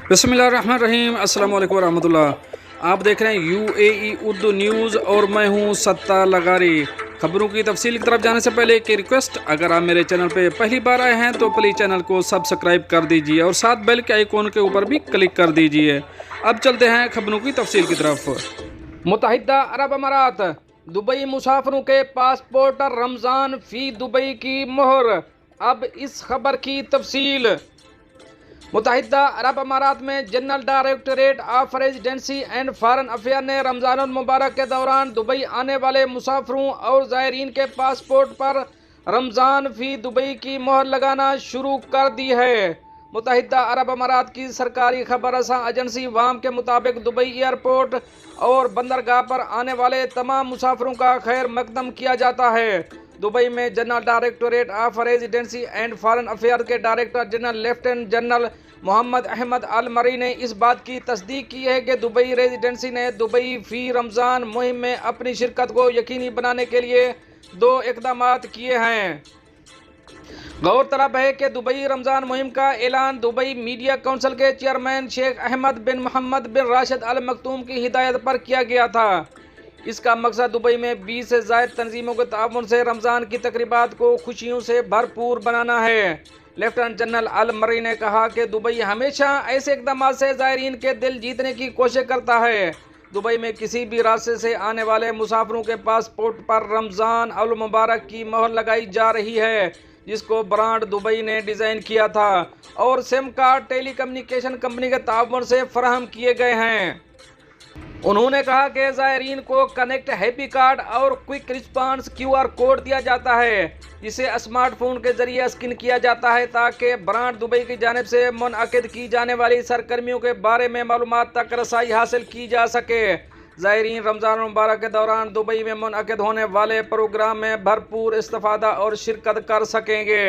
बिस्मिल्लाहिर्रहमानिर्रहीम अस्सलाम वालेकुम रहमतुल्लाह। आप देख रहे हैं यूएई उर्दू न्यूज़ और मैं हूं सत्ता लगारी। खबरों की तफसील की तरफ जाने से पहले एक रिक्वेस्ट, अगर आप मेरे चैनल पे पहली बार आए हैं तो प्लीज़ चैनल को सब्सक्राइब कर दीजिए और साथ बेल के आइकॉन के ऊपर भी क्लिक कर दीजिए। अब चलते हैं खबरों की तफसील की तरफ। मुत्तहिदा अरब अमारात, दुबई मुसाफिरों के पासपोर्ट पर रमज़ान फ़ी दुबई की मोहर। अब इस खबर की तफसील। मुत्तहिदा अरब अमारात में general directorate of residency and foreign affair ने रमज़ानुल मुबारक के दौरान दुबई आने वाले मुसाफिरों और ज़ायरीन के पासपोर्ट पर रमज़ान फ़ी दुबई की मोहर लगाना शुरू कर दी है। मुत्तहिदा अरब अमारात की सरकारी खबर रसां एजेंसी वाम के मुताबिक दुबई एयरपोर्ट और बंदरगाह पर आने वाले तमाम मुसाफिरों का खैर मकदम किया जाता है। दुबई में general directorate of residency and foreign affair के director general lieutenant general Mohammed Ahmed Al Marri ने इस बात की तस्दीक की है कि दुबई रेजिडेंसी ने दुबई फ़ी रमज़ान मुहिम में अपनी शिरकत को यकीनी बनाने के लिए 2 इक़दाम किए हैं। गौरतलब है कि दुबई रमज़ान मुहिम का ऐलान दुबई मीडिया काउंसिल के चेयरमैन शेख अहमद बिन मोहम्मद बिन राशिद अल मखतूम की हिदायत पर किया गया था। इसका मकसद दुबई में 20 से ज़ायद तंजीमों के ताउन से रमज़ान की तकरीबात को खुशियों से भरपूर बनाना है। लेफ्टिनेंट जनरल अल मरी ने कहा कि दुबई हमेशा ऐसे इक़दाम से ज़ायरीन के दिल जीतने की कोशिश करता है। दुबई में किसी भी रास्ते से आने वाले मुसाफिरों के पासपोर्ट पर रमज़ान अल मुबारक की मोहर लगाई जा रही है, जिसको ब्रांड दुबई ने डिज़ाइन किया था और SIM card telecommunication company के ताउन से फराहम किए गए हैं। उन्होंने कहा कि ज़ायरीन को कनेक्ट हैप्पी कार्ड और क्विक रिस्पांस QR कोड दिया जाता है, जिसे स्मार्टफोन के जरिए स्कैन किया जाता है ताकि ब्रांड दुबई की जानिब से मुनअक़िद की जाने वाली सरगर्मियों के बारे में मालूमात तक रसाई हासिल की जा सके। ज़ायरीन रमज़ान मुबारक के दौरान दुबई में मुनअक़िद होने वाले प्रोग्राम में भरपूर इस्तिफ़ादा और शिरकत कर सकेंगे।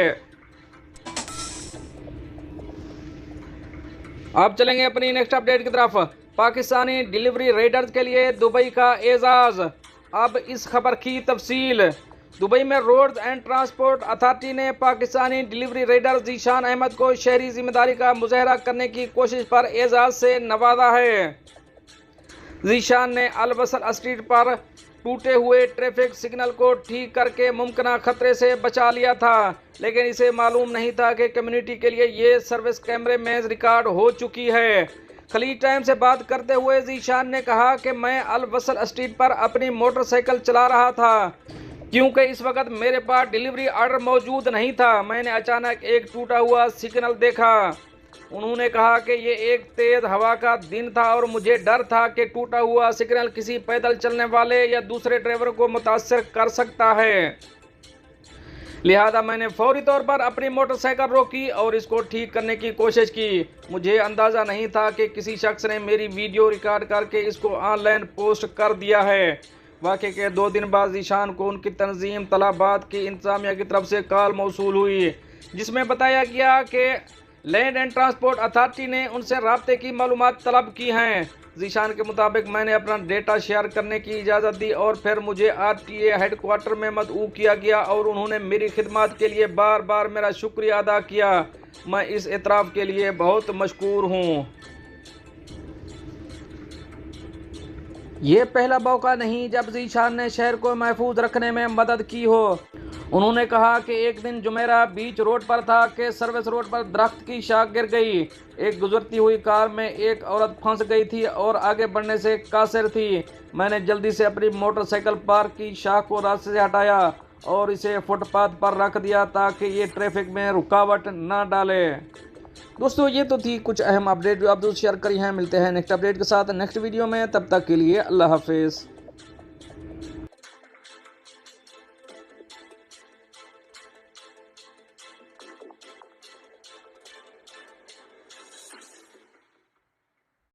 अब चलेंगे अपनी नेक्स्ट अपडेट की तरफ। पाकिस्तानी डिलीवरी राइडर्स के लिए दुबई का एजाज़। अब इस खबर की तफसील। दुबई में रोड्स एंड ट्रांसपोर्ट अथॉरिटी ने पाकिस्तानी डिलीवरी राइडर ज़ीशान अहमद को शहरी जिम्मेदारी का मुज़ाहरा करने की कोशिश पर एजाज़ से नवाजा है। ज़ीशान ने अल वसल स्ट्रीट पर टूटे हुए ट्रैफिक सिग्नल को ठीक करके मुमकिन खतरे से बचा लिया था, लेकिन इसे मालूम नहीं था कि कम्युनिटी के लिए ये सर्विस कैमरे में रिकॉर्ड हो चुकी है। खलीज टाइम से बात करते हुए ज़ीशान ने कहा कि मैं अल वसल स्ट्रीट पर अपनी मोटरसाइकिल चला रहा था क्योंकि इस वक्त मेरे पास डिलीवरी ऑर्डर मौजूद नहीं था। मैंने अचानक एक टूटा हुआ सिग्नल देखा। उन्होंने कहा कि ये एक तेज़ हवा का दिन था और मुझे डर था कि टूटा हुआ सिग्नल किसी पैदल चलने वाले या दूसरे ड्राइवर को मुतासर कर सकता है, लिहाजा मैंने फौरी तौर पर अपनी मोटरसाइकिल रोकी और इसको ठीक करने की कोशिश की। मुझे अंदाज़ा नहीं था कि किसी शख्स ने मेरी वीडियो रिकॉर्ड करके इसको ऑनलाइन पोस्ट कर दिया है। वाक़े के 2 दिन बाद ज़ीशान को उनकी तंजीम तलाबात की इंतज़ामिया की तरफ से कॉल मौसूल हुई, जिसमें बताया गया कि लैंड एंड ट्रांसपोर्ट अथॉरिटी ने उनसे राब्ते की मालूमात तलब की हैं। ज़ीशान के मुताबिक मैंने अपना डेटा शेयर करने की इजाज़त दी और फिर मुझे RTA हेडक्वार्टर में मदऊ किया गया और उन्होंने मेरी खिदमत के लिए बार बार मेरा शुक्रिया अदा किया। मैं इस एतराफ़ के लिए बहुत मशकूर हूँ। ये पहला मौका नहीं जब ज़ीशान ने शहर को महफूज रखने में मदद की हो। उन्होंने कहा कि एक दिन जुमेरा बीच रोड पर था कि सर्विस रोड पर दरख्त की शाख गिर गई। एक गुजरती हुई कार में एक औरत फंस गई थी और आगे बढ़ने से कासिर थी। मैंने जल्दी से अपनी मोटरसाइकिल पार्क की शाख को रास्ते से हटाया और इसे फुटपाथ पर रख दिया ताकि ये ट्रैफिक में रुकावट न डाले। दोस्तों, ये तो थी कुछ अहम अपडेट जो आप दोस्त शेयर करी हैं। मिलते हैं नेक्स्ट अपडेट के साथ नेक्स्ट वीडियो में, तब तक के लिए अल्लाह हाफिज़।